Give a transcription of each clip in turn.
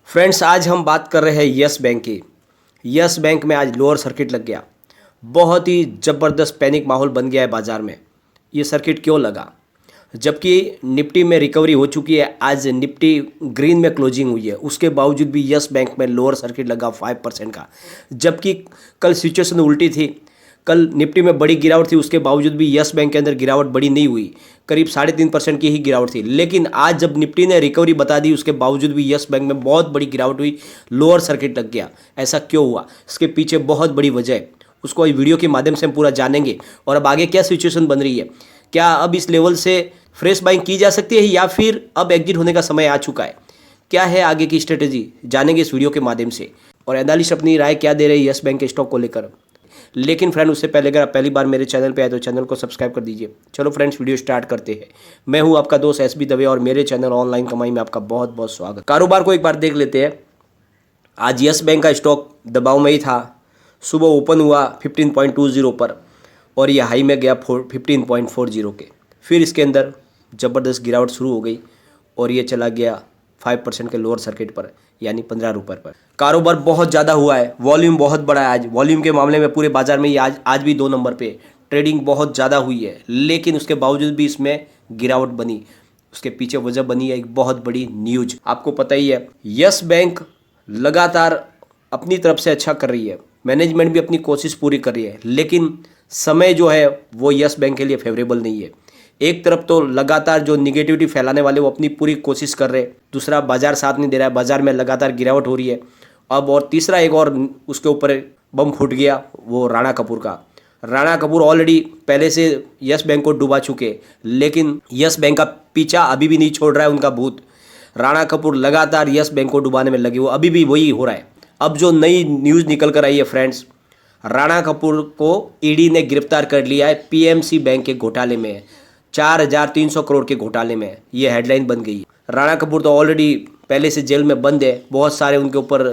Friends, आज हम बात कर रहे हैं यस बैंक की। यस बैंक में आज लोअर सर्किट लग गया। बहुत ही ज़बरदस्त पैनिक माहौल बन गया है बाज़ार में। ये सर्किट क्यों लगा? जबकि निफ्टी में रिकवरी हो चुकी है, आज निफ्टी ग्रीन में क्लोजिंग हुई है, उसके बावजूद भी यस बैंक में लोअर सर्किट लगा 5% का। जबकि कल सिचुएशन उल्टी थी। कल निफ्टी में बड़ी गिरावट थी, उसके बावजूद भी यस बैंक के अंदर गिरावट बड़ी नहीं हुई, करीब 3.5% की ही गिरावट थी। लेकिन आज जब निफ्टी ने रिकवरी बता दी, उसके बावजूद भी यस बैंक में बहुत बड़ी गिरावट हुई, लोअर सर्किट लग गया। ऐसा क्यों हुआ? इसके पीछे बहुत बड़ी वजह है, उसको इस वीडियो के माध्यम से हम पूरा जानेंगे। और अब आगे क्या सिचुएशन बन रही है, क्या अब इस लेवल से फ्रेश बाइंग की जा सकती है या फिर अब एग्जिट होने का समय आ चुका है, क्या है आगे की स्ट्रेटेजी, जानेंगे इस वीडियो के माध्यम से। और एनालिस्ट अपनी राय क्या दे रहे हैं यस बैंक के स्टॉक को लेकर। लेकिन फ्रेंड, उससे पहले अगर आप पहली बार मेरे चैनल पे आए तो चैनल को सब्सक्राइब कर दीजिए। चलो फ्रेंड्स, वीडियो स्टार्ट करते हैं। मैं हूं आपका दोस्त एसबी दवे और मेरे चैनल ऑनलाइन कमाई में आपका बहुत बहुत स्वागत। कारोबार को एक बार देख लेते हैं। आज यस बैंक का स्टॉक दबाव में ही था। सुबह ओपन हुआ 15.20 पर और ये हाई में गया 15.40 के। फिर इसके अंदर ज़बरदस्त गिरावट शुरू हो गई और ये चला गया 5% के लोअर सर्किट पर, यानी 15 रुपये पर। कारोबार बहुत ज़्यादा हुआ है, वॉल्यूम बहुत बड़ा है। आज वॉल्यूम के मामले में पूरे बाजार में ये आज भी 2 नंबर पे ट्रेडिंग बहुत ज़्यादा हुई है। लेकिन उसके बावजूद भी इसमें गिरावट बनी, उसके पीछे वजह बनी है एक बहुत बड़ी न्यूज। आपको पता ही है, यस बैंक लगातार अपनी तरफ से अच्छा कर रही है, मैनेजमेंट भी अपनी कोशिश पूरी कर रही है, लेकिन समय जो है वो यस बैंक के लिए फेवरेबल नहीं है। एक तरफ तो लगातार जो निगेटिविटी फैलाने वाले वो अपनी पूरी कोशिश कर रहे हैं, दूसरा बाजार साथ नहीं दे रहा है, बाजार में लगातार गिरावट हो रही है। अब और तीसरा एक और उसके ऊपर बम फूट गया, वो राणा कपूर का। राणा कपूर ऑलरेडी पहले से यस बैंक को डुबा चुके, लेकिन यस बैंक का पीछा अभी भी नहीं छोड़ रहा है उनका भूत। राणा कपूर लगातार यस बैंक को डुबाने में लगे, वो अभी भी वही हो रहा है। अब जो नई न्यूज़ निकल कर आई है फ्रेंड्स, राणा कपूर को ईडी ने गिरफ्तार कर लिया है पीएमसी बैंक के घोटाले में, 4,300 करोड़ के घोटाले में। ये हेडलाइन बन गई है। राणा कपूर तो ऑलरेडी पहले से जेल में बंद है, बहुत सारे उनके ऊपर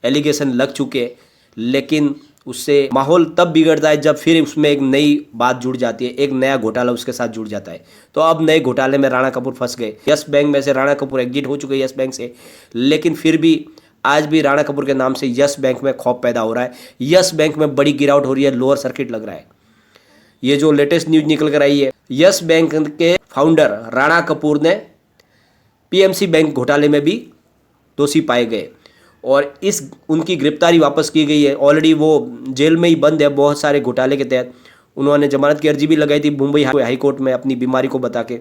एलिगेशन लग चुके, लेकिन उससे माहौल तब बिगड़ता है जब फिर उसमें एक नई बात जुड़ जाती है, एक नया घोटाला उसके साथ जुड़ जाता है। तो अब नए घोटाले में राणा कपूर फंस गए। यस बैंक में से राणा कपूर एग्जिट हो चुके यस बैंक से, लेकिन फिर भी आज भी राणा कपूर के नाम से यस बैंक में खौफ पैदा हो रहा है। यस बैंक में बड़ी गिरावट हो रही है, लोअर सर्किट लग रहा है। ये जो लेटेस्ट न्यूज निकल कर आई है, यस बैंक के फाउंडर राणा कपूर ने पीएमसी बैंक घोटाले में भी दोषी पाए गए और इस उनकी गिरफ्तारी वापस की गई है। ऑलरेडी वो जेल में ही बंद है बहुत सारे घोटाले के तहत। उन्होंने जमानत की अर्जी भी लगाई थी मुंबई हाई कोर्ट में अपनी बीमारी को बता के,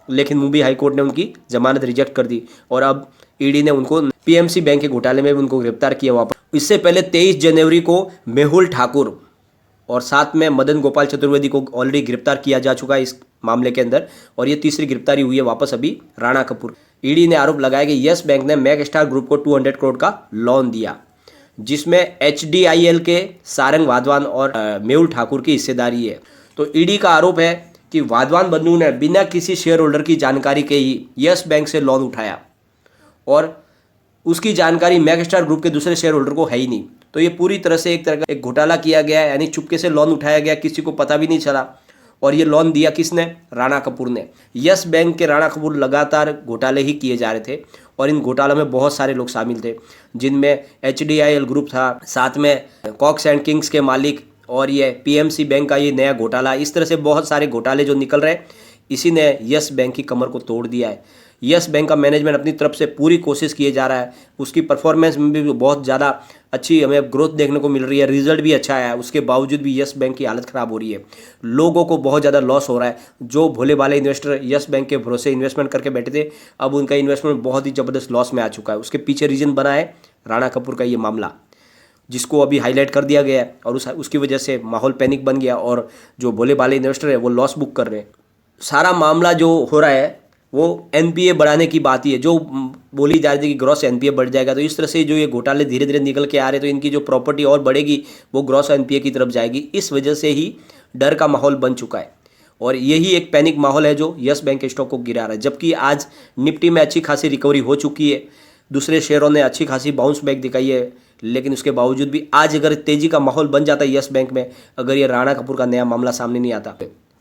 लेकिन मुंबई हाई कोर्ट ने उनकी जमानत रिजेक्ट कर दी और अब ईडी ने उनको पीएमसी बैंक के घोटाले में भी उनको गिरफ्तार किया वापस। इससे पहले 23 जनवरी को मेहुल ठाकुर और साथ में मदन गोपाल चतुर्वेदी को ऑलरेडी गिरफ्तार किया जा चुका है इस मामले के अंदर, और ये तीसरी गिरफ्तारी हुई है वापस अभी राणा कपूर। ईडी ने आरोप लगाया कि यस बैंक ने मैक स्टार ग्रुप को 200 करोड़ का लोन दिया, जिसमें एचडीआईएल के सारंग वाधवान और मेहुल ठाकुर की हिस्सेदारी है। तो ईडी का आरोप है कि वाधवान बंधु ने बिना किसी शेयर होल्डर की जानकारी के ही यस बैंक से लोन उठाया और उसकी जानकारी मैक स्टार ग्रुप के दूसरे शेयर होल्डर को है ही नहीं। तो ये पूरी तरह से एक तरह का एक घोटाला किया गया है, यानी चुपके से लोन उठाया गया, किसी को पता भी नहीं चला। और ये लोन दिया किसने? राणा कपूर ने। यस बैंक के राणा कपूर लगातार घोटाले ही किए जा रहे थे और इन घोटालों में बहुत सारे लोग शामिल थे, जिनमें एचडीआईएल ग्रुप था, साथ में कॉक्स एंड किंग्स के मालिक और ये पीएमसी बैंक का ये नया घोटाला। इस तरह से बहुत सारे घोटाले जो निकल रहे, इसी ने यस बैंक की कमर को तोड़ दिया है। यस बैंक का मैनेजमेंट अपनी तरफ से पूरी कोशिश किए जा रहा है, उसकी परफॉर्मेंस में भी बहुत ज़्यादा अच्छी हमें ग्रोथ देखने को मिल रही है, रिजल्ट भी अच्छा आया है। उसके बावजूद भी यस बैंक की हालत ख़राब हो रही है, लोगों को बहुत ज़्यादा लॉस हो रहा है। जो भोले भाले इन्वेस्टर यस बैंक के भरोसे इन्वेस्टमेंट करके बैठे थे, अब उनका इन्वेस्टमेंट बहुत ही ज़बरदस्त लॉस में आ चुका है। उसके पीछे रीज़न बना है राणा कपूर का ये मामला, जिसको अभी हाईलाइट कर दिया गया है और उसकी वजह से माहौल पैनिक बन गया और जो भोले भाले इन्वेस्टर है वो लॉस बुक कर रहे हैं। सारा मामला जो हो रहा है वो एनपीए बढ़ाने की बात ही है, जो बोली जा रही थी कि ग्रॉस एनपीए बढ़ जाएगा। तो इस तरह से जो ये घोटाले धीरे धीरे निकल के आ रहे, तो इनकी जो प्रॉपर्टी और बढ़ेगी वो ग्रॉस एनपीए की तरफ जाएगी। इस वजह से ही डर का माहौल बन चुका है और यही एक पैनिक माहौल है जो यस बैंक के स्टॉक को गिरा रहा है। जबकि आज निफ्टी में अच्छी खासी रिकवरी हो चुकी है, दूसरे शेयरों ने अच्छी खासी बाउंस बैक दिखाई है, लेकिन उसके बावजूद भी आज अगर तेज़ी का माहौल बन जाता है यस बैंक में, अगर ये राणा कपूर का नया मामला सामने नहीं आता,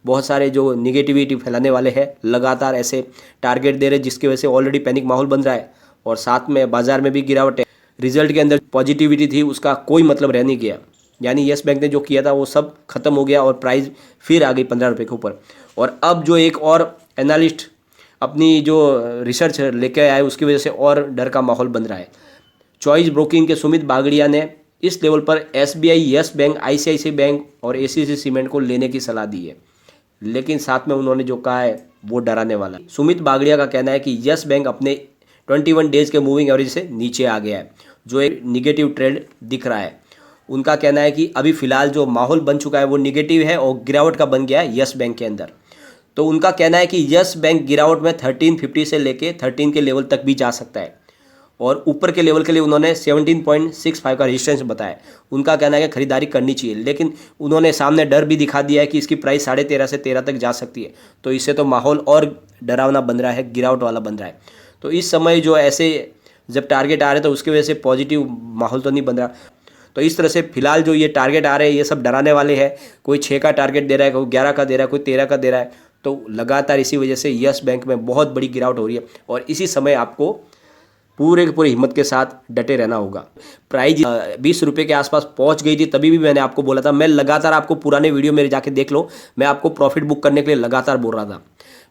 बहुत सारे जो निगेटिविटी फैलाने वाले हैं लगातार ऐसे टारगेट दे रहे, जिसकी वजह से ऑलरेडी पैनिक माहौल बन रहा है और साथ में बाजार में भी गिरावट है। रिजल्ट के अंदर पॉजिटिविटी थी, उसका कोई मतलब रह नहीं गया। यानी यस बैंक ने जो किया था वो सब खत्म हो गया और प्राइस फिर आ गई 15 रुपये के ऊपर। और अब जो एक और एनालिस्ट अपनी जो रिसर्च लेके आए उसकी वजह से और डर का माहौल बन रहा है। चॉइस ब्रोकिंग के सुमित बागड़िया ने इस लेवल पर SBI, yes bank, ICICI bank और एसीसी सीमेंट को लेने की सलाह दी है। लेकिन साथ में उन्होंने जो कहा है वो डराने वाला है। सुमित बागड़िया का कहना है कि यस बैंक अपने 21 डेज के मूविंग एवरेज से नीचे आ गया है, जो एक निगेटिव ट्रेंड दिख रहा है। उनका कहना है कि अभी फिलहाल जो माहौल बन चुका है वो निगेटिव है और गिरावट का बन गया है यस बैंक के अंदर। तो उनका कहना है कि यस बैंक गिरावट में 1350 से लेके 13 के लेवल तक भी जा सकता है और ऊपर के लेवल के लिए उन्होंने 17.65 का रेजिस्टेंस बताया। उनका कहना है कि खरीदारी करनी चाहिए, लेकिन उन्होंने सामने डर भी दिखा दिया है कि इसकी प्राइस 13.5 से 13 तक जा सकती है। तो इससे तो माहौल और डरावना बन रहा है, गिरावट वाला बन रहा है। तो इस समय जो ऐसे जब टारगेट आ रहे तो उसकी वजह से पॉजिटिव माहौल तो नहीं बन रहा। तो इस तरह से फिलहाल जो ये टारगेट आ रहे हैं ये सब डराने वाले हैं। कोई 6 का टारगेट दे रहा है, कोई 11 का दे रहा है, कोई 13 का दे रहा है। तो लगातार इसी वजह से यस बैंक में बहुत बड़ी गिरावट हो रही है और इसी समय आपको पूरे की पूरी हिम्मत के साथ डटे रहना होगा। प्राइस 20 रुपये के आसपास पहुंच गई थी, तभी भी मैंने आपको बोला था। मैं लगातार आपको पुराने वीडियो मेरे जाके देख लो, मैं आपको प्रॉफिट बुक करने के लिए लगातार बोल रहा था।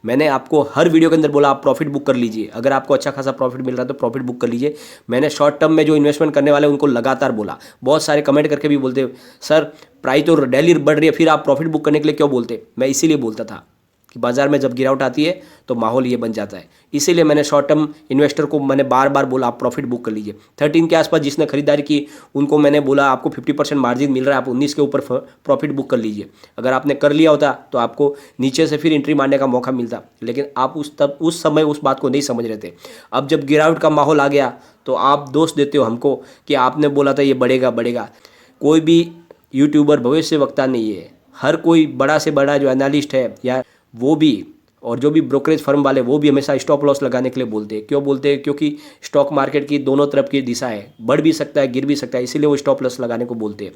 मैंने आपको हर वीडियो के अंदर बोला आप प्रॉफिट बुक कर लीजिए, अगर आपको अच्छा खासा प्रॉफिट मिल रहा है तो प्रॉफिट बुक कर लीजिए। मैंने शॉर्ट टर्म में जो इन्वेस्टमेंट करने वाले उनको लगातार बोला। बहुत सारे कमेंट करके भी बोलते सर प्राइस तो डेली बढ़ रही है, फिर आप प्रॉफिट बुक करने के लिए क्यों बोलते। मैं इसीलिए बोलता था कि बाजार में जब गिरावट आती है तो माहौल ये बन जाता है। इसीलिए मैंने शॉर्ट टर्म इन्वेस्टर को मैंने बार बार बोला आप प्रॉफिट बुक कर लीजिए। 13 के आसपास जिसने खरीदारी की उनको मैंने बोला आपको 50% मार्जिन मिल रहा है, आप 19 के ऊपर प्रॉफिट बुक कर लीजिए। अगर आपने कर लिया होता तो आपको नीचे से फिर एंट्री मारने का मौका मिलता, लेकिन आप उस समय उस बात को नहीं समझ रहे थे। अब जब गिरावट का माहौल आ गया तो आप दोष देते हो हमको कि आपने बोला था ये बढ़ेगा बढ़ेगा। कोई भी यूट्यूबर भविष्य वक्ता नहीं है। हर कोई बड़ा से बड़ा जो एनालिस्ट है या वो भी और जो भी ब्रोकरेज फर्म वाले वो भी हमेशा स्टॉप लॉस लगाने के लिए बोलते हैं। क्यों बोलते हैं? क्योंकि स्टॉक मार्केट की दोनों तरफ की दिशा है, बढ़ भी सकता है गिर भी सकता है, इसीलिए वो स्टॉप लॉस लगाने को बोलते हैं।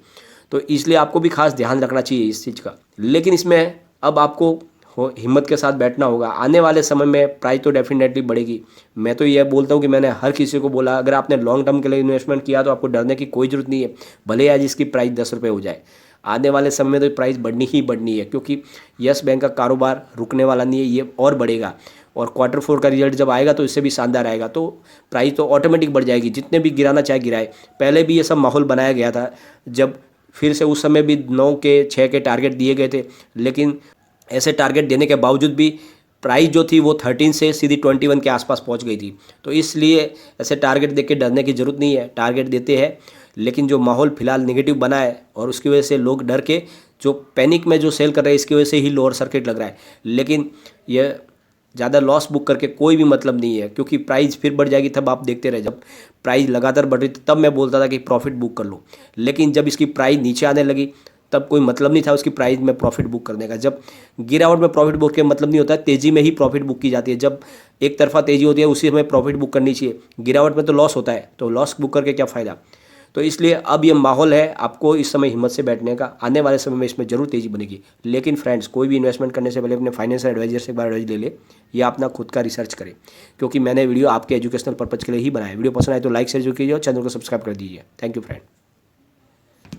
तो इसलिए आपको भी खास ध्यान रखना चाहिए इस चीज़ का। लेकिन इसमें अब आपको हिम्मत के साथ बैठना होगा। आने वाले समय में प्राइस तो डेफिनेटली बढ़ेगी। मैं तो यह बोलता हूँ कि मैंने हर किसी को बोला अगर आपने लॉन्ग टर्म के लिए इन्वेस्टमेंट किया तो आपको डरने की कोई ज़रूरत नहीं है। भले आज इसकी प्राइस 10 रुपये हो जाए, आने वाले समय में तो प्राइस बढ़नी ही बढ़नी है, क्योंकि यस बैंक का कारोबार रुकने वाला नहीं है, ये और बढ़ेगा। और Q4 का रिजल्ट जब आएगा तो इससे भी शानदार आएगा, तो प्राइस तो ऑटोमेटिक बढ़ जाएगी। जितने भी गिराना चाहे गिराए। पहले भी ये सब माहौल बनाया गया था जब फिर से उस समय भी 9 के 6 के टारगेट दिए गए थे, लेकिन ऐसे टारगेट देने के बावजूद भी प्राइस जो थी वो 13 से सीधी 21 के आसपास पहुंच गई थी। तो इसलिए ऐसे टारगेट देख के डरने की ज़रूरत नहीं है। टारगेट देते हैं, लेकिन जो माहौल फिलहाल नेगेटिव बना है और उसकी वजह से लोग डर के जो पैनिक में जो सेल कर रहे हैं इसकी वजह से ही लोअर सर्किट लग रहा है। लेकिन यह ज़्यादा लॉस बुक करके कोई भी मतलब नहीं है, क्योंकि प्राइस फिर बढ़ जाएगी। तब आप देखते रहे, जब प्राइस लगातार बढ़ रही थी तब मैं बोलता था कि प्रॉफिट बुक कर लो, लेकिन जब इसकी प्राइस नीचे आने लगी तब कोई मतलब नहीं था उसकी प्राइस में प्रॉफिट बुक करने का। जब गिरावट में प्रॉफिट बुक के मतलब नहीं होता है, तेज़ी में ही प्रॉफिट बुक की जाती है। जब एक तरफा तेज़ी होती है उसी में प्रॉफिट बुक करनी चाहिए। गिरावट में तो लॉस होता है, तो लॉस बुक करके क्या फ़ायदा। तो इसलिए अब ये माहौल है आपको इस समय हिम्मत से बैठने का। आने वाले समय में इसमें जरूर तेज़ी बनेगी। लेकिन फ्रेंड्स, कोई भी इन्वेस्टमेंट करने से पहले अपने फाइनेंशियल एडवाइजर से एक बार एडवाइस ले ले या अपना खुद का रिसर्च करें, क्योंकि मैंने वीडियो आपके एजुकेशनल पर्पज़ के लिए ही बनाया। वीडियो पसंद आए तो लाइक शेयर जरूर कीजिए और चैनल को सब्सक्राइब कर दीजिए। Thank you friend.